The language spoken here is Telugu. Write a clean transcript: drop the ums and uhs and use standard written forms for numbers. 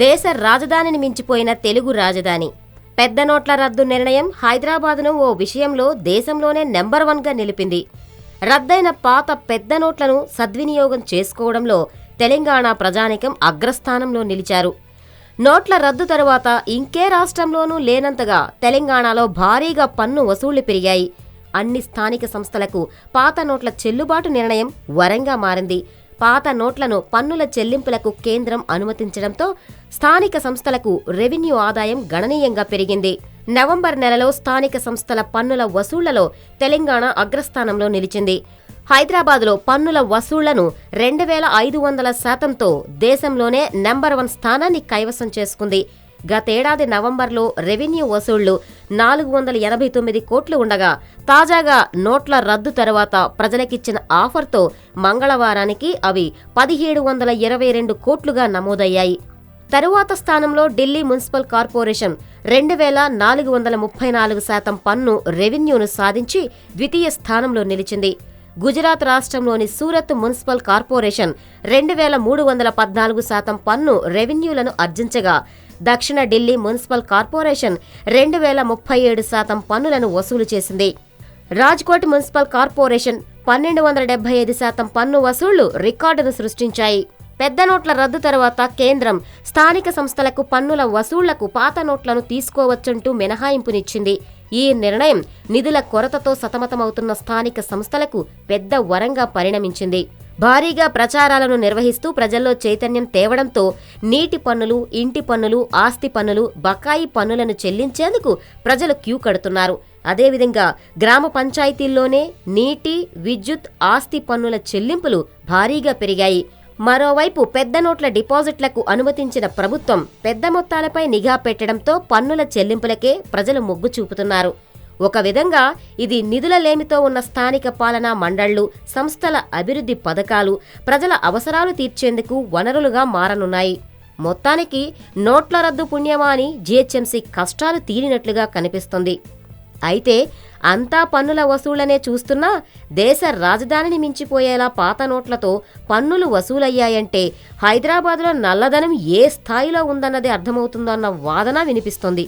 దేశ రాజధానిని మించిపోయిన తెలుగు రాజధాని. పెద్ద నోట్ల రద్దు నిర్ణయం హైదరాబాదును ఓ విషయంలో దేశంలోనే నెంబర్ 1గా నిలిపింది. రద్దయిన పాత పెద్ద నోట్లను సద్వినియోగం చేసుకోవడంలో తెలంగాణ ప్రజానికం అగ్రస్థానంలో నిలిచారు. నోట్ల రద్దు తరువాత ఇంకే రాష్ట్రంలోనూ లేనంతగా తెలంగాణలో భారీగా పన్ను వసూళ్లు పెరిగాయి. అన్ని స్థానిక సంస్థలకు పాత నోట్ల చెల్లుబాటు నిర్ణయం వరంగా మారింది. పాత నోట్లను పన్నుల చెల్లింపులకు కేంద్రం అనుమతించడంతో స్థానిక సంస్థలకు రెవెన్యూ ఆదాయం గణనీయంగా పెరిగింది. నవంబర్ నెలలో స్థానిక సంస్థల పన్నుల వసూళ్లలో తెలంగాణ అగ్రస్థానంలో నిలిచింది. హైదరాబాద్లో పన్నుల వసూళ్లను 2500%తో దేశంలోనే నెంబర్ 1 స్థానాన్ని కైవసం చేసుకుంది. గతేడాది నవంబర్లో రెవెన్యూ వసూళ్లు 489 కోట్లు ఉండగా తాజాగా నోట్ల రద్దు తర్వాత ప్రజలకిచ్చిన ఆఫర్తో మంగళవారానికి అవి 1722 కోట్లుగా నమోదయ్యాయి. తరువాత స్థానంలో ఢిల్లీ మున్సిపల్ కార్పొరేషన్ 2434% పన్ను రెవెన్యూను సాధించి ద్వితీయ స్థానంలో నిలిచింది. గుజరాత్ రాష్ట్రంలోని సూరత్ మున్సిపల్ కార్పొరేషన్ 2314% పన్ను రెవెన్యూలను ఆర్జించగా దక్షిణ ఢిల్లీ మున్సిపల్ కార్పొరేషన్ 2037% పన్నులను వసూలు చేసింది. రాజ్కోట్ మున్సిపల్ కార్పొరేషన్ 1275% పన్ను వసూళ్లు రికార్డును సృష్టించాయి. పెద్ద నోట్ల రద్దు తర్వాత కేంద్రం స్థానిక సంస్థలకు పన్నుల వసూళ్లకు పాత నోట్లను తీసుకోవచ్చంటూ మినహాయింపునిచ్చింది. ఈ నిర్ణయం నిధుల కొరతతో సతమతమవుతున్న స్థానిక సంస్థలకు పెద్ద వరంగా పరిణమించింది. భారీగా ప్రచారాలను నిర్వహిస్తూ ప్రజల్లో చైతన్యం తేవడంతో నీటి పన్నులు, ఇంటి పన్నులు, ఆస్తి పన్నులు, బకాయి పన్నులను చెల్లించేందుకు ప్రజలు క్యూ కడుతున్నారు. అదేవిధంగా గ్రామ పంచాయతీల్లోనే నీటి, విద్యుత్, ఆస్తి పన్నుల చెల్లింపులు భారీగా పెరిగాయి. మరోవైపు పెద్ద నోట్ల డిపాజిట్లకు అనుమతించిన ప్రభుత్వం పెద్ద మొత్తాలపై నిఘా పెట్టడంతో పన్నుల చెల్లింపులకే ప్రజలు మొగ్గు చూపుతున్నారు. ఒక విధంగా ఇది నిధుల లేమితో ఉన్న స్థానిక పాలనా మండళ్లు, సంస్థల అభివృద్ధి పథకాలు, ప్రజల అవసరాలు తీర్చేందుకు వనరులుగా మారనున్నాయి. మొత్తానికి నోట్ల రద్దు పుణ్యమా అని జీహెచ్ఎంసీ కష్టాలు తీరినట్లుగా కనిపిస్తుంది. అయితే అంతా పన్నుల వసూళ్లనే చూస్తున్నా దేశ రాజధానిని మించిపోయేలా పాత నోట్లతో పన్నులు వసూలయ్యాయంటే హైదరాబాద్లో నల్లధనం ఏ స్థాయిలో ఉందన్నది అర్థమవుతుందన్న వాదన వినిపిస్తోంది.